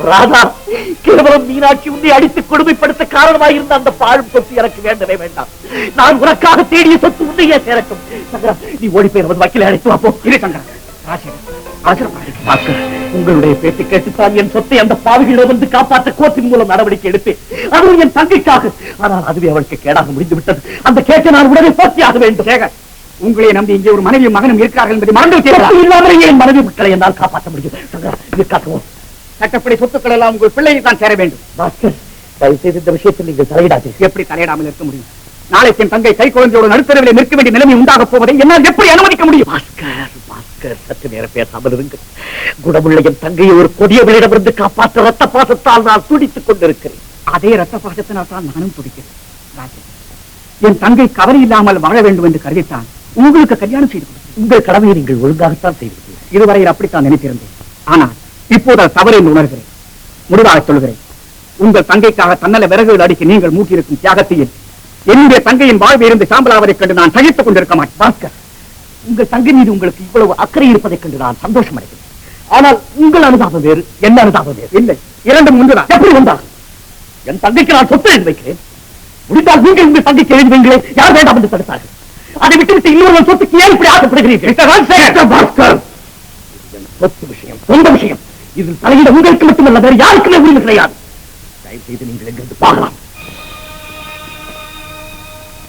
ராதா, கேவலம் மீனாட்சி உன்னை அடித்து கொடுமைப்படுத்த காரணமாக இருந்த அந்த பாழும் சொத்து எனக்கு வேண்டவே வேண்டாம். நான் உனக்காக தேடிய சொத்து உன்னையே சேரட்டும். சங்கரா, நீ ஓடி போய் நமது வக்கீலை அழைத்து வாப்போ. உங்களுடைய பேச்சு கேட்டுத்தான் என் சொத்தை அந்த பாவிகளிடம் வந்து காப்பாற்ற கோர்ட்டின் மூலம் நடவடிக்கை எடுத்தேன். அதுவும் என் தங்கைக்காக. ஆனால் அதுவே அவளுக்கு கேடாக முடிந்து விட்டது. அந்த கேட்டை நான் உடனே போட்டியாக வேண்டும். உங்களை நம்பி இங்கே ஒரு மனைவி மகனும் இருக்கிறார்கள் என்பதை மறந்து இல்லாமலே என் மனைவி மக்களை என்னால் காப்பாற்ற முடியும். சங்கரா, சட்டப்படி சொத்துக்கள் எல்லாம் உங்கள் பிள்ளையை தான் சேர வேண்டும். பாஸ்கர், தயவுசெய்து இந்த விஷயத்தில் நீங்கள் தலையிடாது. எப்படி தலையிடாமல் இருக்க முடியும்? நாளை என் தங்கை கை குழந்தையோடு நடுத்தரவில் நிற்க வேண்டிய நிலைமை உண்டாக போவதை என்னால் எப்படி அனுமதிக்க முடியும்? பாஸ்கர், சற்று நேரம் பேசாமல் இருங்கள். குணமுள்ள என் தங்கையை ஒரு கொடியவளிடமிருந்து காப்பாற்ற ரத்த பாசத்தால் நான் துடித்துக் கொண்டிருக்கிறேன். அதே ரத்த பாசத்தினால் தான் நானும் துடிக்கிறேன். என் தங்கை கவலை இல்லாமல் வாழ வேண்டும் என்று கருதித்தான் உங்களுக்கு கல்யாணம் செய்து கொடுத்தேன். உங்கள் கடமையை நீங்கள் ஒழுங்காகத்தான் செய்தீர்கள். இதுவரையில் அப்படித்தான் நினைத்திருந்தேன். ஆனால் இப்போது தவறு என்று உணர்கிறேன். முடிவாக சொல்கிறேன், உங்கள் தங்கைக்காக தன்னல விறகுகள் அடிக்க நீங்கள் மூட்டியிருக்கும் தியாகத்தையில் என்னுடைய தங்கையின் வாழ்வு இருந்து சாம்பலாவதைக் கண்டு நான் சகித்துக் கொண்டிருக்க மாட்டேன். பாஸ்கர், உங்கள் தங்கை மீது உங்களுக்கு இவ்வளவு அக்கறை இருப்பதைக் கண்டு நான் சந்தோஷம் அடைகிறேன். ஆனால் உங்கள் அனுதாபம் வேறு, என்ன அனுதாபம் வேறு. இல்லை, இரண்டும் ஒன்றுதான். எப்படி வந்தால் என் தங்கைக்கு நான் சொத்து எழுதி வைக்கிறேன். முடிந்தால் நீங்கள் உங்கள் தங்கைக்கு எழுதி வைங்களே. யார் வேண்டாம் என்று தடுத்தார்கள். அதை விட்டுவிட்டு இன்னொரு சொத்துக்கு ஏன் இப்படி ஆசைப்படுகிறீர்கள்? சொத்து விஷயம், சொந்த விஷயம். இதில் தலையிட உங்களுக்கு மட்டுமல்ல, வேறு யாருக்குமே உரிமை கிடையாது. தயவு செய்து நீங்கள் எங்கிருந்து பார்க்கலாம்.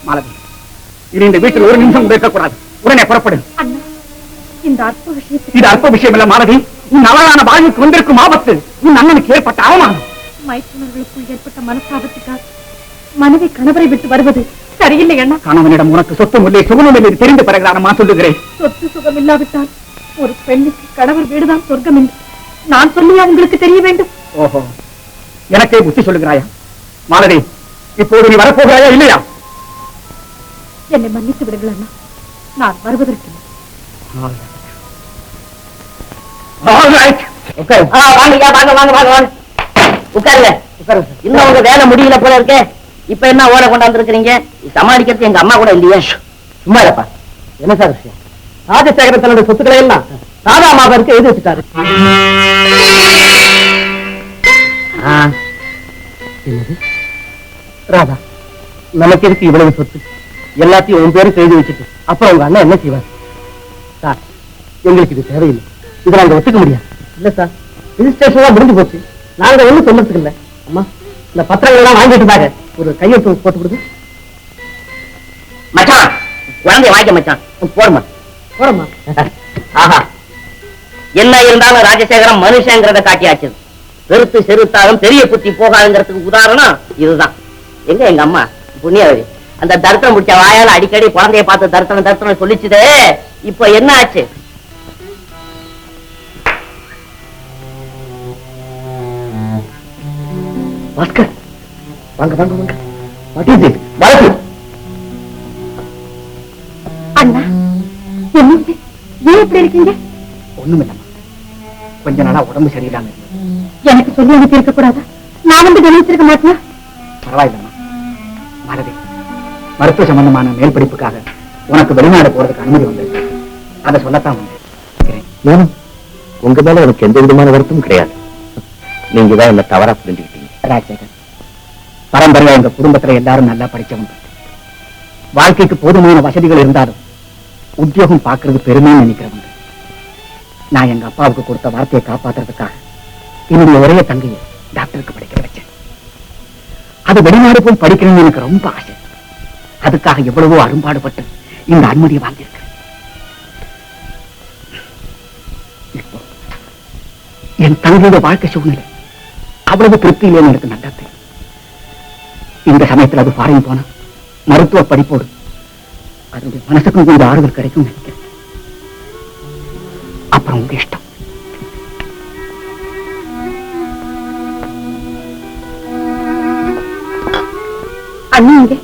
மாலதி, இது இந்த வீட்டில் ஒரு நிமிஷம் இருக்கக்கூடாது. உடனே புறப்படு. இது அற்ப விஷயம் இல்ல மாலதி. உன் அழகான வாழ்வுக்கு வந்திருக்கும் ஆபத்து உன் அண்ணனுக்கு ஏற்பட்ட அவமானம். மைத்துனர்களுக்குள் ஏற்பட்ட மனஸ்தாபத்துக்காக மனைவி கணவரை விட்டு வருவது சரியில்லை அண்ணா. கணவனிடம் உனக்கு சொத்து இல்லை, சுகமும் இல்லை தெரிந்த பிறகுதான் சொல்லுகிறேன். சொத்து சுகம் இல்லாவிட்டால் ஒரு பெண்ணுக்கு கணவர் வீடுதான் சொர்க்கம் என்று நான் சொல்லியா உங்களுக்கு தெரிய வேண்டும்? ஓஹோ, எனக்கே புத்தி சொல்லுகிறாயா? மாலதி, இப்போது நீ வரப்போகிறாயா இல்லையா? என்னை மன்னித்து விடுங்கள் அண்ணா, நான் வருவதற்கு இன்னும் உங்க வேலை முடியல போல இருக்கே. இப்ப என்ன ஓட கொண்டாந்துருக்கீங்க? சமாளிக்கிறது எங்க அம்மா கூட இல்லையே. சும்மா இல்லப்பா. என்ன சார் விஷயம்? ராஜசேகர தன்னுடைய சொத்துக்களை எல்லாம் ராதா மாதருக்கு எழுதி வச்சுட்டாரு. ராதா, நமக்கு இருக்கு இவ்வளவு சொத்து? எல்லாத்தையும் உன் பேருக்கு எழுதி வச்சுட்டு அப்புறம் உங்க அண்ணன் என்ன செய்வார்? சார், எங்களுக்கு இது தேவையில்லை. இதை நாங்க ஒத்துக்க முடியாது. இல்ல சார், ரிஜிஸ்ட்ரேஷன் முடிஞ்சு போச்சு. நாங்க ஒண்ணும் சொல்றதுக்கு இல்ல. அம்மா, இந்த பத்திரங்கள் எல்லாம் வாங்கிட்டு ஒரு கையெழுத்து போட்டு கொடுத்து. மச்சான், குழந்தைய வாங்கிக்க மச்சான். போடுமா போறமா. ஆஹா, என்ன இருந்தாலும் ராஜசேகரம் மனுஷங்கிறத காட்டியாச்சு. பெருத்து செருத்தாலும் பெரிய புத்தி போகாதுங்கிறதுக்கு உதாரணம் இதுதான். எங்க எங்க அம்மா புண்ணியவதி அந்த தரித்திரம் முடிச்ச வாயால அடிக்கடி குழந்தைய பார்த்து தரித்திரம் தரித்திரம் சொல்லிச்சுதே. இப்ப என்ன ஆச்சு? பாஸ்கர், வாங்க வாங்க வாங்க. வழக்கு அண்ணா, ஏன் இப்படி இருக்கீங்க? ஒண்ணும் இல்லம்மா, கொஞ்ச நாளா உடம்பு சரியில்லாம. எனக்கு சொல்லி அனுப்பி இருக்க கூடாதா? நான் வந்து கவனிச்சிருக்க மாட்டேன். பரவாயில்லம்மா. மாலதி, மருத்துவ சம்பந்தமான மேல் படிப்புக்காக உனக்கு வெளிநாடு போறதுக்கு அனுமதி வந்திருக்கு. அதை சொல்லத்தான் வந்தேன். உங்க மேல எனக்கு எந்த விதமான வருத்தமும் கிடையாது. நீங்க தான் என்ன தவறா புரிஞ்சுக்கிட்டீங்க. ராஜசேகர், பரம்பரையா எங்க குடும்பத்துல எல்லாரும் நல்லா படிச்சவங்க. வாழ்க்கைக்கு போதுமான வசதிகள் இருந்தாலும் உத்தியோகம் பார்க்கறது பெருமைன்னு நினைக்கிறவங்க. நான் எங்க அப்பாவுக்கு கொடுத்த வார்த்தையை காப்பாத்துறதுக்காக என்னுடைய ஒரே தங்கையை டாக்டருக்கு படிக்க வச்சேன். அது வெளிநாடு போய் படிக்கணும்னு எனக்கு ரொம்ப ஆசை. அதுக்காக எவ்வளவோ அரும்பாடுபட்டு இந்த அனுமதியை வாங்கியிருக்கிறேன். இப்போ என் தங்கையோட வாழ்க்கை சூழ்நிலை அவ்வளவு திருப்தி இல்லைன்னு எனக்கு நல்லா தெரியும். இந்த சமயத்தில் அது ஃபாரின் போனா மருத்துவ படிப்போடு அதனுடைய மனசுக்கும் கொஞ்சம் ஆறுதல் கிடைக்கும் நினைக்கிறேன். அப்புறம் உங்க இஷ்டம். அண்ணி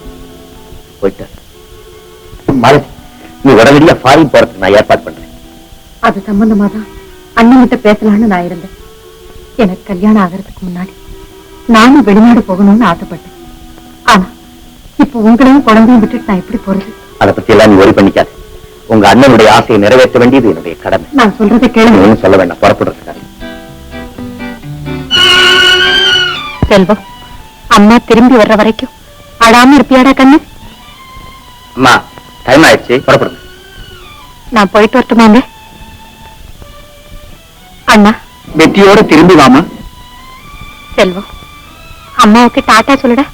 போயிட்டு நீ உடனடியா ஃபாரின் போறதுக்கு நான் ஏற்பாடு பண்றேன். அது சம்பந்தமா தான் அண்ணன் கிட்ட பேசலான்னு நான் இருந்தேன். எனக்கு கல்யாணம் ஆகிறதுக்கு முன்னாடி நானும் வெளிநாடு போகணும்னு ஆசைப்பட்டேன். ஆனா இப்ப உங்களையும் குழந்தையும் விட்டுட்டு நான் எப்படி போறது? அதை பத்தி எல்லாம் நீ ஒரி பண்ணிக்காது. உங்க அண்ணனுடைய ஆசையை நிறைவேற்ற வேண்டியது என்னுடைய கடமை. நான் சொல்றதை கேளுங்க. சொல்ல வேண்டாம், புறப்படுறதுக்காக. செல்வம், அம்மா திரும்பி வர்ற வரைக்கும் அழாம இருப்பியாடா கண்ணு? அம்மா, டைம் ஆயிடுச்சு, புறப்படுங்க. நான் போயிட்டு வரட்டுமாங்க? அண்ணா, வெற்றியோட திரும்பி வாமா. செல்வம், அம்மாவுக்கு டாட்டா சொல்லுடா.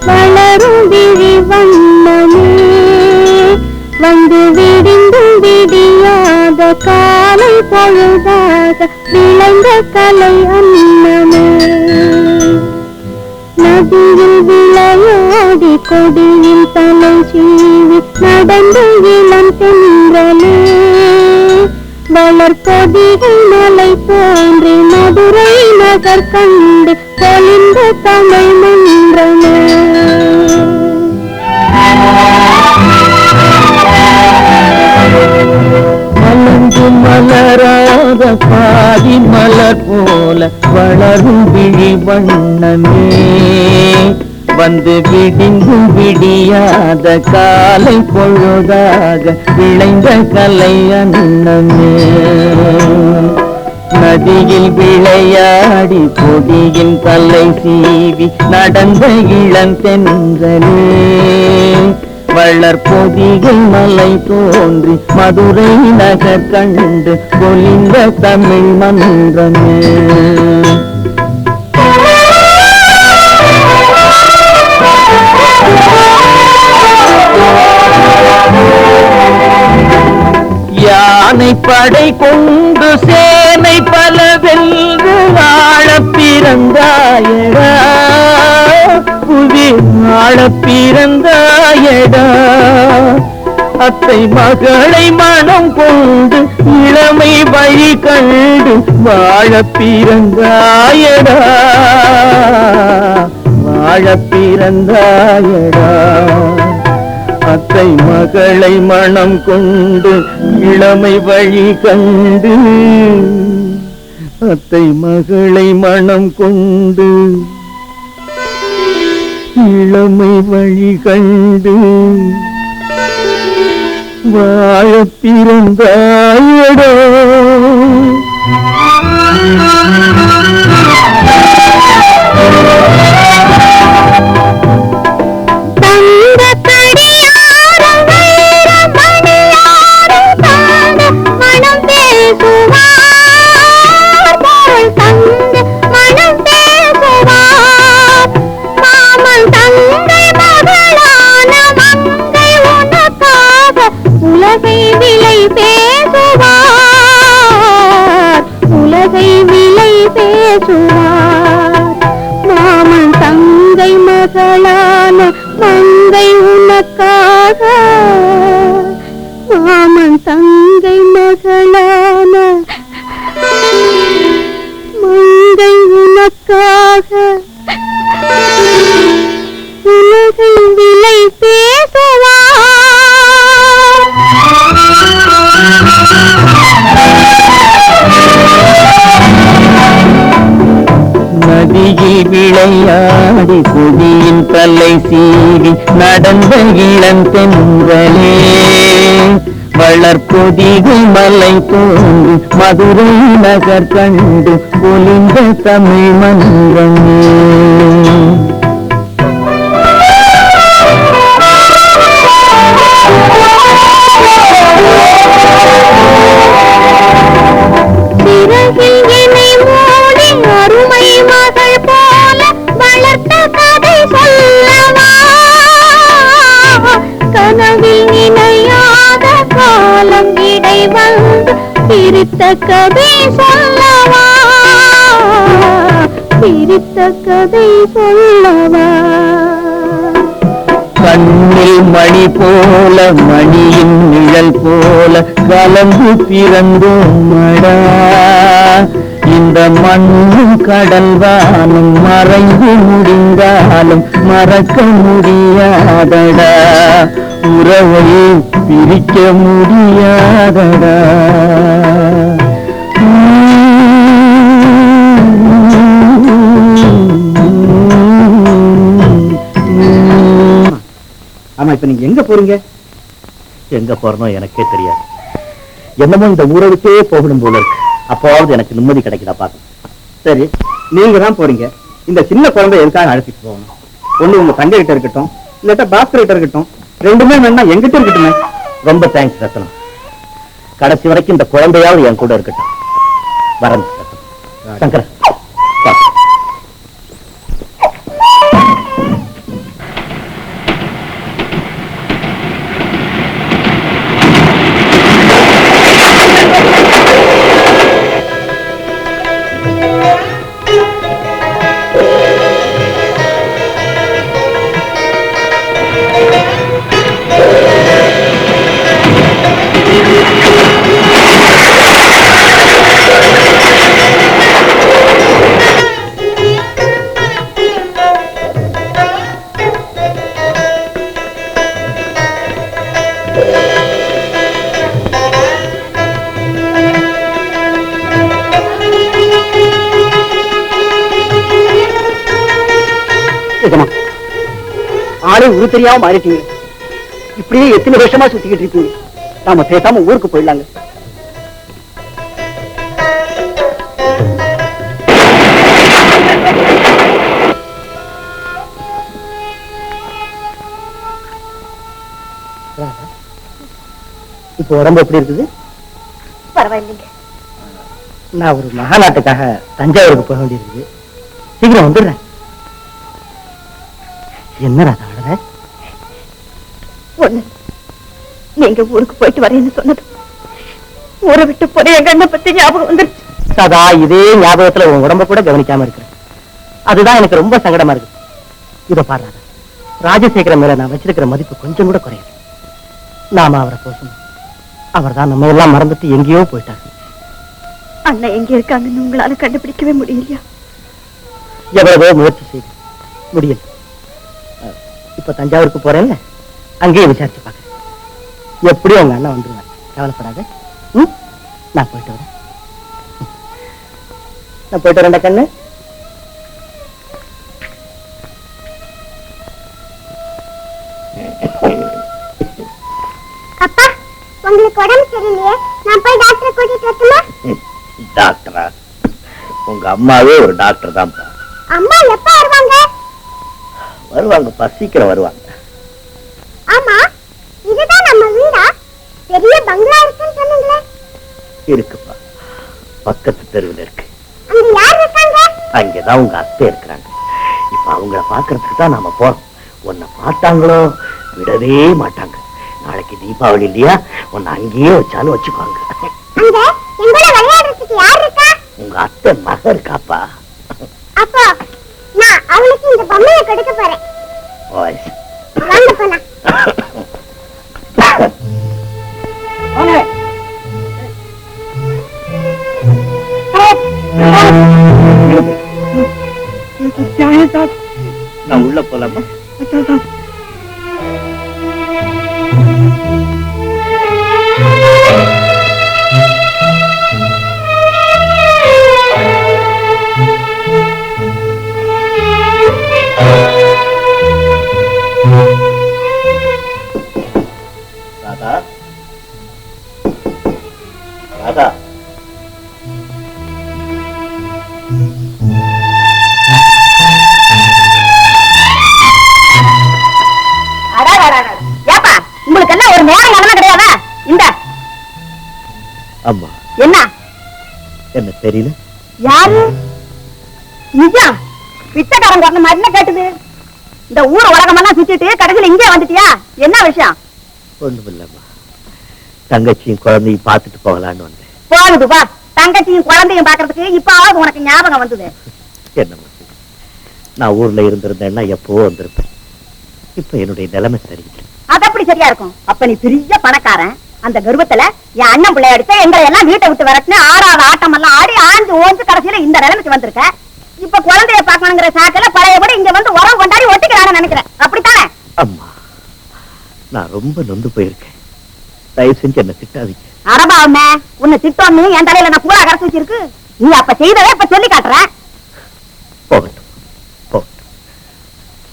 வளரும் விழி வண்ணமே வந்து விடிந்தும் விடியாத காலை பொழுதாக விளைந்த கலை அன்னமே நதியில் விளையாடி கொடியில் தலை சீவி நடந்து இளம் தென்றலே வளர்ப்பதிகை மலை தோன்றி மதுரை நகர் கண்டு பொலிந்த தமிழ் மன்றமே மலர்ந்து மலராத பாதி மலர் போல வளரும் விழி வண்ணமே வந்து விடிந்தும் விடியாத காலை பொழுதாக விளைந்த கலை அன்னமே நதியில் விளையாடி கொடியின் தலை சீவி நடந்த இளம் தென்றலே வளர்பொதிகை மலை தோன்றி மதுரை நகர் கண்டு பொலிந்த தமிழ் மன்றமே யானை படை கொண்டு சேனை பல வென்று ஆழ பிறந்தாயடா புவி ஆழ பிறந்தாயடா அத்தை மகளை மனம் கொண்டு இளமை வழி கண்டு வாழ பிறந்தாயடா வாழ பிறந்தாயடா அத்தை மகளை மனம் கொண்டு இளமை வழி கண்டு அத்தை மகளை மனம் கொண்டு இளமை வழி கண்டு வாழ பிறந்தாயடா மாமன் தங்கை மகளான மங்கை உனக்காக மாமன் தங்கை மகளான மங்கை உனக்காக உலகை விலை பேசுவார் நதியில் விளையாடி கொடியின் தலை சீவி நடந்த இளம் தென்றலே வளர்பொதிகை மலை தோன்றி மதுரை நகர் கண்டு பொலிந்த தமிழ் மன்றமே கனவில் நினையாத காலம் இடை வந்து பிரித்த கதை சொல்லவா பிரித்த கதை சொல்லவா கண்ணில் மணி போல மணியின் நிழல் போல கலந்து பிறந்தோமடா இந்த மண்ணும் கடல் வானும் மறைந்து முடிந்தாலும் மறக்க முடியாதடா உறவை பிரிக்க முடியாதடா ஆமா, இப்ப நீங்க எங்க போறீங்க? எங்க போறனோ எனக்கே தெரியாது. என்னமோ இந்த ஊரை விட்டே போகணும் போல இருக்கு. அப்போவாவது எனக்கு நிம்மதி கிடைக்குதா பாக்க. சரி, நீங்க தான் போறீங்க. இந்த சின்ன குழந்தை எதுக்காக அழைச்சிட்டு போகணும்? ஒண்ணு உங்க தங்கை கிட்ட இருக்கட்டும், இல்லாட்டா பாஸ்கர் கிட்ட இருக்கட்டும். ரெண்டுமே வேணா எங்கிட்ட இருக்கட்டுமே. ரொம்ப தேங்க்ஸ் ரத்னம். கடைசி வரைக்கும் இந்த குழந்தையாவது என் கூட இருக்கட்டும். வரேன் ரத்னம். சங்கர் வா. ஆளே உரு தெரியாம மாறிட்டீங்க. இப்படியே எத்தனை வருஷமா சுத்திக்கிட்டு இருக்கீங்க. நாம பேசாம ஊருக்கு போயிடலாங்க. இப்ப உடம்பு எப்படி இருக்குது? பரவாயில்லைங்க. நான் ஒரு மகாநாட்டுக்காக தஞ்சாவூருக்கு போக வேண்டியிருக்குது. சீக்கிரம் வந்துடுறேன். என்ன ராதா அழற? ஒண்ணு, நீங்க ஊருக்கு போயிட்டு வரேன்னு சொன்னது ஊரை விட்டு போற எங்க அண்ணன் பத்தி ஞாபகம் வந்துருச்சு. சதா இதே ஞாபகத்துல உன் உடம்ப கூட கவனிக்காம இருக்கிறேன். அதுதான் எனக்கு ரொம்ப சங்கடமா இருக்கு. இத பாரு ராதா, ராஜசேகரன் மேல நான் வச்சிருக்கிற மதிப்பு கொஞ்சம் கூட குறையாது. நாம அவரை போசணும். அவர் தான் நம்ம எல்லாம் மறந்துட்டு எங்கேயோ போயிட்டாரு. அண்ணன் எங்க இருக்காங்கன்னு உங்களால கண்டுபிடிக்கவே முடியலையா? எவ்வளவோ முயற்சி செய்து முடியல. இப்ப தஞ்சாவூருக்கு போறேன்ல, அங்கேயே விசாரிச்சு பாக்குறேன். எப்படியும் உங்க அண்ணன் வந்துருவார், கவலைப்படாத. நான் போயிட்டு வரேன். நான் போயிட்டு வரேன்டா கண்ணு. அப்பா, உங்களுக்கு உடம்பு சரியில்லையே, நான் போய் டாக்டரை கூட்டிட்டு வரட்டுமா? டாக்டரா? உங்க அம்மாவே ஒரு டாக்டர் தான். அம்மா எப்ப வருவாங்க? வருவாங்கப்பா, சீக்கிரம் வருவாங்க. ஆமா, இதுதான் நம்ம வீடா? பெரிய பங்களா இருக்குன்னு சொன்னீங்களே. இருக்குப்பா, பக்கத்து தெருவில் இருக்கு. அங்க யார் இருக்காங்க? அங்கேதான் உங்க அத்தை இருக்கிறாங்க. இப்ப அவங்கள பாக்குறதுக்கு தான் நாம போறோம். உன்னை பார்த்தாங்களோ விடவே மாட்டாங்க. நாளைக்கு தீபாவளி இல்லையா, உன்னை அங்கேயே வச்சாலும் வச்சுக்குவாங்க. அங்க எங்கூட விளையாடுறதுக்கு யார் இருக்கா? உங்க அத்தை மக இருக்காப்பா. அப்போ நான் அவளுக்கு இந்த பொம்மையை கொடுக்க போறேன். வாங்க போலாம். நான் உள்ள போலாமா? ராதா, ராதா, ஏப்பா, உங்களுக்கு எல்லாம் ஒரு நேரம் அதெல்லாம் கிடையாதா? இந்த அம்மா என்ன என்ன தெரியல. யாரு? நிஜா பிச்சைக்காரங்க வந்த மாதிரி கேட்டுது. இந்த ஊர் உலகமெல்லாம் சுத்திட்டு கடைசியில் இங்கே வந்துட்டியா? என்ன விஷயம்? ஒண்ணும் இல்லம்மா, தங்கச்சியும் குழந்தையும் பார்த்துட்டு போகலான்னு வந்தேன். போகுது வா. தங்கச்சியும் குழந்தையும் பாக்குறதுக்கு இப்பாவது உனக்கு ஞாபகம் வந்தது. என்ன நான் ஊர்ல இருந்திருந்தேன்னா எப்போ வந்திருப்பேன். இப்ப என்னுடைய நிலைமை சரியில்லை. அது அப்படி சரியா இருக்கும். அப்ப நீ பெரிய பணக்காரன். அந்த கர்வத்துல என் அண்ணன் பிள்ளை அடிச்ச எங்களை எல்லாம் வீட்டை விட்டு வரட்டுன்னு ஆறாத ஆட்டம் எல்லாம் ஆடி ஆஞ்சு ஓஞ்சு கடைசியில இந்த நிலைமைக்கு வந்திருக்க. இப்ப குழந்தைய பாக்கணுங்கிற சாக்கில பழையபடி இங்க வந்து உரம் கொண்டாடி ஒட்டிக்கிறான்னு நினைக்கிறேன். அப்படித்தானே? அம்மா, நான் ரொம்ப நொந்து போயிருக்கேன். தயவு செஞ்சு என்ன திட்டாதீங்க. அரபா அம்மா, உன்னை திட்டோன்னு என் தலையில நான் பூரா கரைச்சு வச்சிருக்கு. நீ அப்ப செய்தவே இப்ப சொல்லி காட்டுறேன். போகட்டும் போகட்டும்.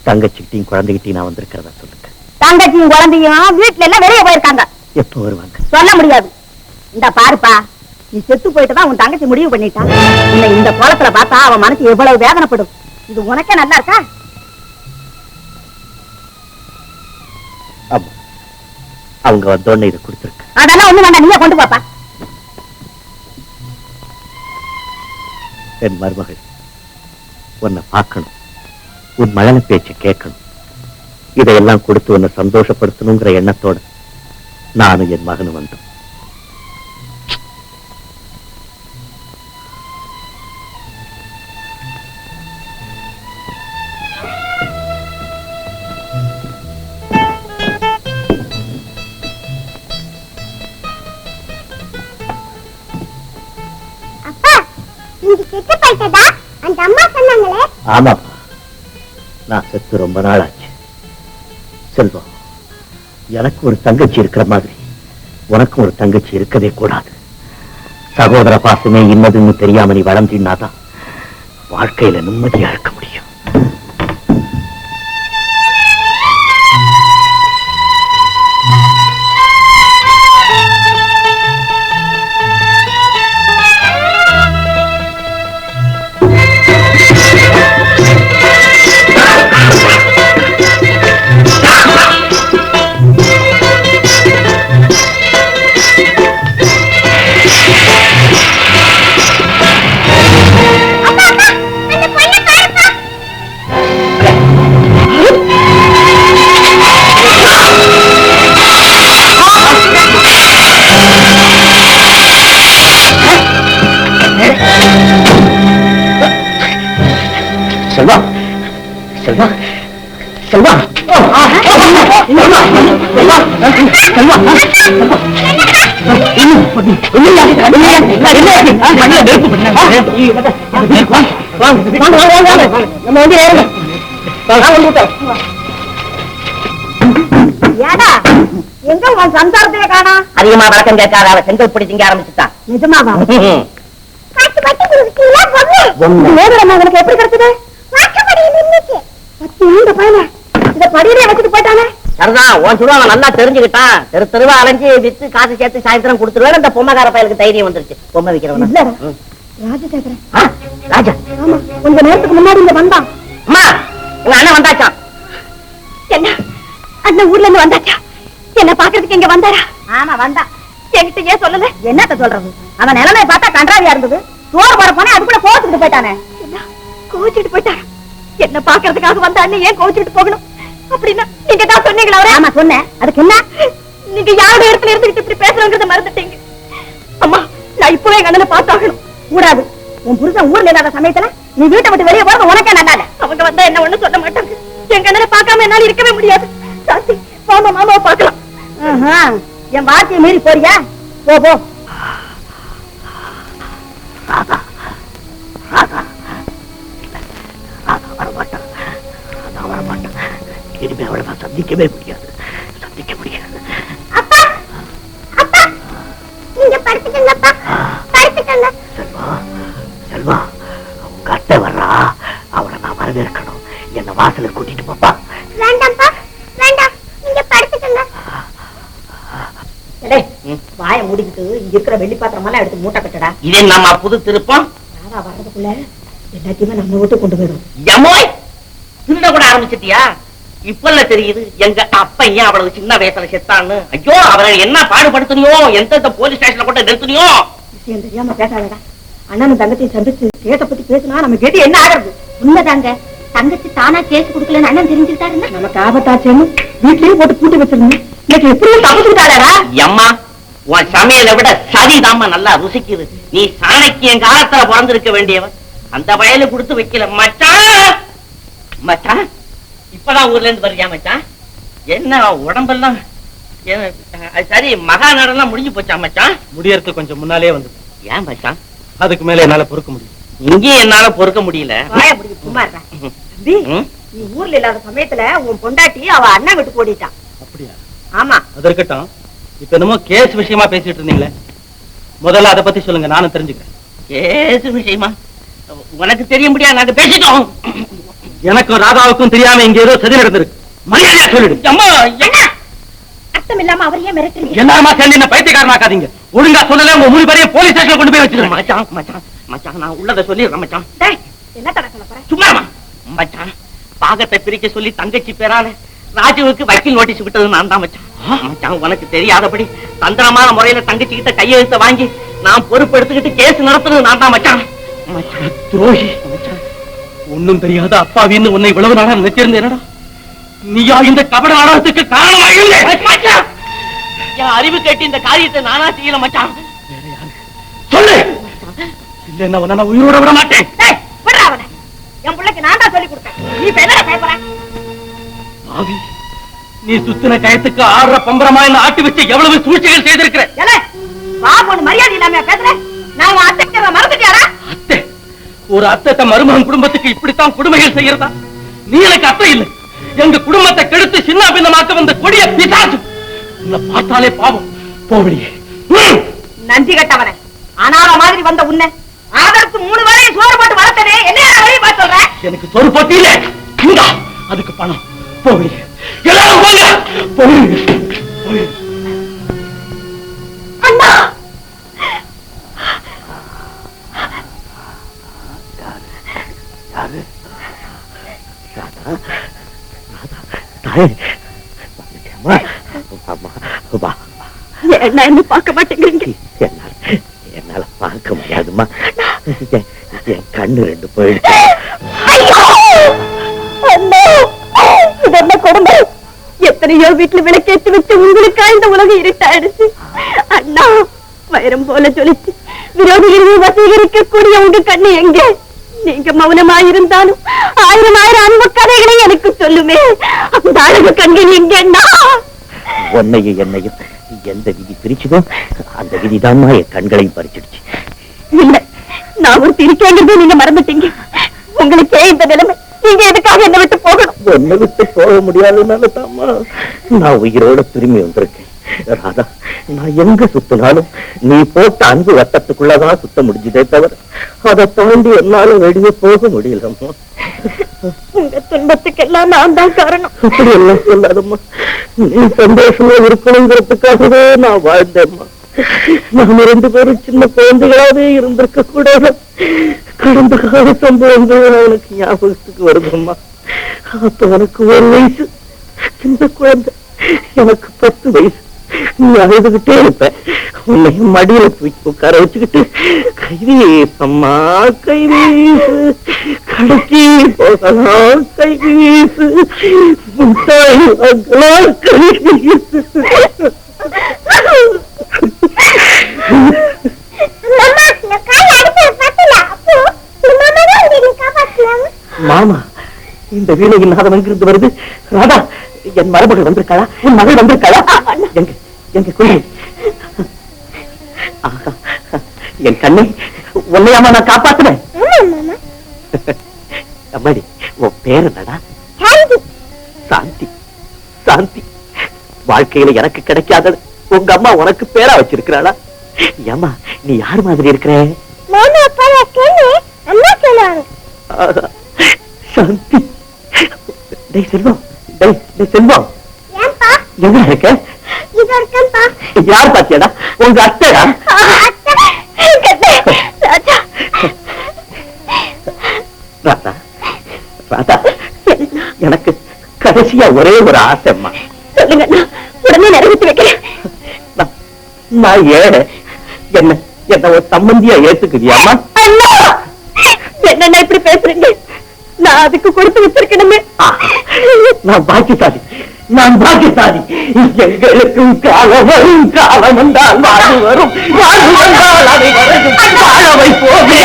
தங்கச்சிக்கிட்டையும் குழந்தைகிட்டையும் நான் வந்திருக்கிறதா சொல்லுங்க. தங்கச்சியும் குழந்தையும் வீட்டுல எல்லாம் வெளியே போயிருக்காங்க. எப்போ வருவாங்க? சொல்ல முடியாது. இந்த பாருப்பா, நீ செத்து போயிட்டுதான் உன் தங்கச்சி முடிவு பண்ணிட்டா. உன்னை இந்த கோலத்துல பார்த்தா அவன் மனசு எவ்வளவு வேதனைப்படும். இது உனக்கே நல்லா இருக்கா? ஆமா, அவங்க வந்தோடனே இதை கொடுத்துருக்கு. அதெல்லாம் ஒண்ணு வேண்டாம், நீயே கொண்டு பாப்பா. என் மருமகள், உன்னை பார்க்கணும், உன் மழலை பேச்சை கேட்கணும், இதையெல்லாம் கொடுத்து உன்னை சந்தோஷப்படுத்தணுங்கிற எண்ணத்தோட நானும் என் மகனும் வந்தோம். அப்பா, நீங்க செத்து போயிட்டதா அந்த அம்மா சொன்னாங்களே? ஆமாப்பா, நான் செத்து ரொம்ப நாள் ஆச்சு. செல்வம், எனக்கு ஒரு தங்கச்சி இருக்கிற மாதிரி உனக்கும் ஒரு தங்கச்சி இருக்கவே கூடாது. சகோதர பாசமே இன்னதுன்னு தெரியாம நீ வளர்ந்தீன்னாதான் வாழ்க்கையில நிம்மதியா இருக்க முடியும். செல்வா, செல்வா, செல்வா, எங்க உன் சம்சாரத்தையே காணா? அதிகமா வழக்கம் கேட்காத, அவ செங்கல் பிடி திங்க ஆரம்பிச்சுட்டான். நிஜமாவா? பாத்து பாத்து குடிச்சீங்களா பொண்ணு? வேதனை அவனுக்கு எப்படி கிடைச்சது? வாக்கப்படியில் இருந்துச்சு. பத்து இந்த பையனை இத படியிலே வச்சுட்டு போயிட்டானே. சரிதான், உன் சுடு அவன் நல்லா தெரிஞ்சுக்கிட்டான். தெரு தெருவா அலைஞ்சு வித்து காசு சேர்த்து சாயந்தரம் கொடுத்துருவேன். இந்த பொம்மைக்கார பயலுக்கு தைரியம் வந்துருச்சு. பொம்மை விக்கிறவன இல்லடா, ராஜசேகரன். ராஜா, ஆமா, கொஞ்ச நேரத்துக்கு முன்னாடி இங்க வந்தான். அம்மா, உங்க அண்ணன் வந்தாச்சான். என்ன அண்ணன் ஊர்ல இருந்து வந்தாச்சா? என்ன பாக்குறதுக்கு இங்க வந்தாரா? ஆமா வந்தா. என்கிட்ட ஏன் சொல்லல? என்னத்த சொல்றது? அவன் நிலைமையை பார்த்தா கன்றாவியா இருந்தது. சோறு போட போனே அதுக்குள்ள கோச்சுட்டு போயிட்டானே. என்ன கோச்சுட்டு போயிட்டாரா? என்ன பாக்குறதுக்காக வந்த அண்ணன் ஏன் கோச்சுட்டு போகணும்? அப்படின்னா நீங்க தான் சொன்னீங்களா அவரே? ஆமா சொன்னேன். அதுக்கு என்ன? நீங்க யாரோட இடத்துல இருந்துகிட்டு இப்படி பேசுறோங்கிறத மறந்துட்டீங்க. அம்மா, நான் இப்பவே எங்க அண்ணனை பார்த்தாகணும். கூடாது. உன் புருஷன் ஊர்ல இல்லாத சமயத்துல நீ வீட்டை விட்டு வெளியே போறது உனக்கே நல்லா இல்ல. அவங்க வந்தா என்ன ஒண்ணு சொல்ல மாட்டாங்க. எங்க அண்ணனை பார்க்காம என்னால இருக்கவே முடியாது. சாந்தி, மாமா மாமாவை பார்க்கலாம். என் வார்த்தையை மீறி போறியா? போ போ. ராதா, ராதா, ராதா வரமாட்டான், ராதா வரமாட்டான். இனிமே அவளை நான் சந்திக்கவே முடியாது, சந்திக்க முடியாது. அப்பா அப்பா நீங்க படுத்துக்கங்கப்பா, படுத்துக்கங்க. செல்வா, செல்வா, உங்க அத்தை வர்றா, அவளை நான் வரவேற்கணும். என்ன வாசலுக்கு கூட்டிட்டு போப்பா. வேண்டாம்ப்பா, வேண்டாம், நீங்க படுத்துக்கங்க. வாய முடிக்கிட்டு இங்க இருக்கிற வெள்ளி பாத்திரம் எல்லாம் எடுத்து மூட்டை கட்டடா. இது நம்ம புது திருப்பம். ராதா வர்றதுக்குள்ள எல்லாத்தையுமே நம்ம வீட்டு கொண்டு போயிடும். எமோய், திருட கூட ஆரம்பிச்சிட்டியா? இப்பல்ல தெரியுது எங்க அப்பா ஏன் அவ்வளவு சின்ன வயசுல செத்தான்னு. ஐயோ, அவரை என்ன பாடுபடுத்தணியோ, எந்த போலீஸ் ஸ்டேஷன்ல கொண்டு நிறுத்தணியோ. விஷயம் தெரியாம பேசாதடா. அண்ணனும் தங்கத்தையும் சந்திச்சு கேட்ட பத்தி பேசினா நம்ம கேட்டு என்ன ஆகிறது? உண்மைதாங்க, தங்கச்சி தானா கேஸ் கொடுக்கலன்னு அண்ணன் தெரிஞ்சுக்கிட்டாருன்னா நமக்கு ஆபத்தாச்சேன்னு வீட்லயே போட்டு பூட்டி வச்சிருந்தேன். இன்னைக்கு எப்படியும் தப்பிச்சுட்டாளா? அம்மா, உன் சமையலை விட சதிதாம்மா நல்லா ருசிக்குது. நீ சாணக்கியன் காலத்துல பிறந்திருக்க வேண்டியவன். அந்த வயலு கொடுத்து வைக்கல மச்சான். மச்சான் இப்பதான் ஊர்ல இருந்து வர்றியா மச்சான்? என்ன உடம்பெல்லாம் சரி, மகாநாடெல்லாம் முடிஞ்சு போச்சா மச்சான்? முடியறதுக்கு கொஞ்சம் முன்னாலே வந்து. ஏன் மச்சான்? அதுக்கு மேல என்னால பொறுக்க முடியும். இங்கேயும் என்னால பொறுக்க முடியல. நீ ஊர்ல இல்லாத சமயத்துல உன் பொண்டாட்டி அவ அண்ணன் விட்டு போடிட்டான். அப்படியா? ஆமா. அது இருக்கட்டும். இப்ப என்னமோ கேஸ் விஷயமா பேசிட்டு இருந்தீங்களே, முதல்ல அதை பத்தி சொல்லுங்க, நானும் தெரிஞ்சுக்கிறேன். கேஸ் விஷயமா? உனக்கு தெரிய முடியாது, நாங்க பேசிட்டோம். எனக்கும் ராதாவுக்கும் தெரியாம இங்க ஏதோ சதி நடந்திருக்கு. மரியாதையா சொல்லிடு. அம்மா அர்த்தம் இல்லாம அவரையே மிரட்டுறீங்க. எல்லாருமா சேர்ந்து என்ன பைத்தியக்காரனாக்காதீங்க. ஒழுங்கா சொல்லல உங்க 3 பேரையும் போலீஸ் ஸ்டேஷன்ல கொண்டு போய் வச்சிருக்கேன். மச்சான் மச்சான் மச்சான், நான் உள்ளத சொல்லிடுறேன் மச்சான். என்ன தட சொல்ல போற? சும்மா மச்சான், பாகத்தை பிரிக்க சொல்லி தங்கச்சி பேரால ராஜுவுக்கு வக்கீல் நோட்டீஸ் விட்டது நான் தான் மச்சான். மச்சான், உனக்கு தெரியாதபடி தந்திரமான முறையில தங்கச்சி கிட்ட கையெழுத்த வாங்கி நான் பொறுப்பு எடுத்துக்கிட்டு கேஸ் நடத்துறது நான் தான் மச்சான். மச்சான் துரோகி. மச்சான், ஒண்ணும் தெரியாத அப்பாவின்னு உன்னை இவ்வளவு நாளா நினைச்சிருந்தேனடா. நீயா இந்த கபட நாடகத்துக்கு காரணமாக? என் அறிவு கேட்டு இந்த காரியத்தை நானா செய்யல மச்சான். சொல்லு. இல்ல உன்னை நான் உயிரோட விட மாட்டேன். என் பிள்ளைக்கு நான் தான் சொல்லி கொடுத்தேன். நீ என்ன பேசுற? பாவி, நீ சுத்தின கயத்துக்கு ஆடுற பம்பரமா என்ன ஆட்டி வச்சு எவ்வளவு சூழ்ச்சிகள் செய்திருக்கிற. மரியாதை இல்லாம பேசுற. நான் உன் அத்தை மறந்துட்டியாரா? அத்தை? ஒரு அத்தை மருமகன் குடும்பத்துக்கு இப்படித்தான் கொடுமைகள் செய்யறதா? நீ எனக்கு அத்தை இல்லை. எங்க குடும்பத்தை கெடுத்து சின்ன பின்னமாக்க வந்த கொடிய பிசாசு. உன்னை பார்த்தாலே பாவம். போவடியே நன்றி கட்டவன. அனாத மாதிரி வந்த உன்னை ஆதரத்து 3 வேளையும் சோறு போட்டு வளர்த்தனே, என்ன வழி பார்த்து சொல்ற? எனக்கு சோறு போட்டியில இந்தா அதுக்கு பணம். போவடியே, எல்லாரும் போங்க. போவடியே. அண்ணா, என்ன என்ன பார்க்க மாட்டேங்கிறீங்க? என்னால பார்க்க முடியாதுமா. என் கண்ணு 2 போயிடுச்சு. என்ன கொடுமை! எத்தனையோ வீட்டுல விளக்கேற்றி வச்சு உங்களுக்கா இந்த உலகம் இருட்டாயிடுச்சு. அண்ணா, வைரம் போல ஜொலிச்சு விரோதிகளை வசீகரிக்க கூடிய உங்க கண்ணு எங்கே? நீங்க மௌனமாயிருந்தாலும் 1000 அன்பு கதைகளை எனக்கு சொல்லுமே. அந்த அழகு கண்கள் எங்கேன்னா? உன்னையும் என்னையும் எந்த விதி பிரிச்சுதோ அந்த விதிதான் என் கண்களையும் பறிச்சிடுச்சு. இல்ல, நான் ஒரு இருக்கேங்கிறதே நீங்க மறந்துட்டீங்க. உங்களுக்கே இந்த நிலைமை. நீங்க எதுக்காக என்ன விட்டு போகணும்? என்னை விட்டு போக முடியாதுனால தாமா நான் உயிரோட திரும்பி வந்திருக்கேன். ராதா, நான் எங்க சுத்தினாலும் நீ போட்ட அன்பு வட்டத்துக்குள்ளதான் சுத்த முடிஞ்சதே தவிர அதை தாண்டி என்னால வெளியே போக முடியலம்மா. உங்க துன்பத்துக்கெல்லாம் நான் தான் காரணம். அப்படி எல்லாம் சொல்லாதம்மா. நீ சந்தோஷமா இருக்கணுங்கிறதுக்காகவே நான் வாழ்ந்தேம்மா. நாம 2 பேரும் சின்ன குழந்தைகளாவே இருந்திருக்க கூடாது. கடந்த கால சம்பவங்கள் எனக்கு ஞாபகத்துக்கு வருதம்மா. அப்ப எனக்கு 1 வயசு, சின்ன குழந்தை. எனக்கு 10 வயசு. நீ அழுதுகிட்டே இருப்ப. உன்னையும் மடியில தூக்கி உட்கார வச்சுக்கிட்டு கைவீசம்மா கைவீசு, கடைக்கு போகலாம் கைவீசு, முட்டாய் வாங்கலாம் கைவீசு. மாமா, இந்த வீணை இல்லாதவன் இருந்து வருது. ராதா, என் மருமகள் வந்திருக்காளா? உன் மகள் வந்திருக்காளா? எங்க எங்க குழந்தை? என் கண்ணை உன்னையாமா நான் காப்பாத்துனேன். அம்மாடி, உன் பேர் என்னடா? சாந்தி. சாந்தி, வாழ்க்கையில எனக்கு கிடைக்காத உங்க அம்மா உனக்கு பேரா வச்சிருக்கிறாளா? ஏமா, நீ யார் மாதிரி இருக்கிற? சாந்தி. டேய் செல்வம், டேய் செல்வம், எங்க இருக்க? யார் பாத்தியாடா? உங்க அத்தையா? ராதா, ராதா, எனக்கு கடைசியா ஒரே ஒரு ஆசைம்மா. சொல்லுங்க, உடனே நிறைவேற்றி வைக்கிறேன். நான் ஏழை, என்ன ஒரு சம்பந்தியா ஏத்துக்குவியாமா? என்னன்னா இப்படி பேசுறீங்க? நான் அதுக்கு கொடுத்து வச்சிருக்கணுமே. நான் பாக்கியசாலி. நான் பாக்கியசாலி. எங்களுக்கும் காலம் வரும், காலம் வந்தால் வாழ்வு வரும், வாழ்வு வந்தால் அதை வரைக்கும் வாழ வைப்போமே.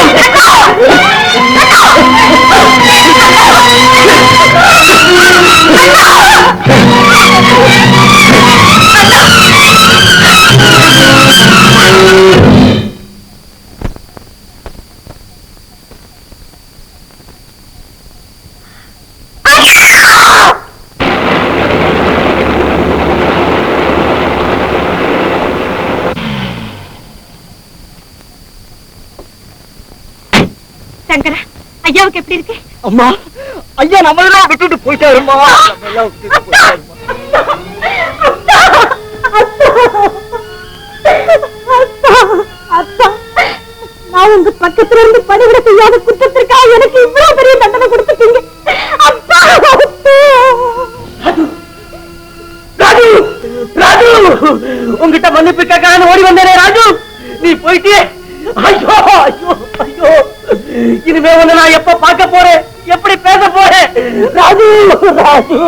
சங்கரா, ஐயாவுக்கு எப்படி இருக்கு? அம்மா, ஐயா நம்மளெல்லாம் விட்டுட்டு போயிட்டாருமா. நான் உங்க பக்கத்துல இருந்து பணிவிட செய்யாத குற்றத்திற்காக எனக்கு இவ்வளவு பெரிய தண்டனை கொடுத்துட்டீங்க. ராஜு, ராஜு, உங்ககிட்ட மன்னிப்பு கேட்க ஓடி வந்தேனே ராஜு, நீ போயிட்டே. ஐயோ ஐயோ ஐயோ, இனிமே வந்து நான் எப்ப பார்க்க போறேன், எப்படி பேச போறேன்? ராஜு, ராஜு,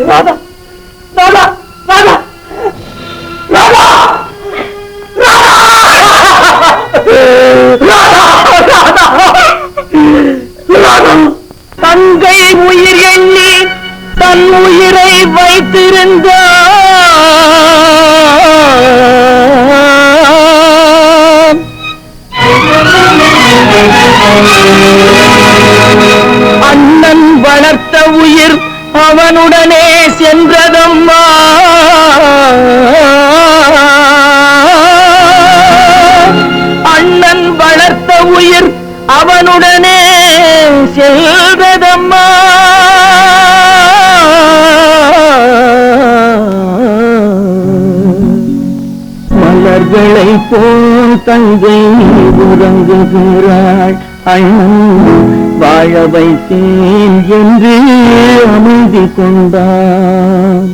ராதா, ராதா, ராதா, ராதா, தங்கை உயிர் எண்ணி தன் உயிரை வைத்திருந்தார். அண்ணன் வளர்த்த உயிர் அவனுடனே சென்றதம்மா. அண்ணன் வளர்த்த உயிர் அவனுடனே செல்வதம்மா. மலர்களை போல் தங்கை உறங்குகிறாள், அண்ணன் வாழ வைத்தேன் என்று அமைதி கொண்டான்.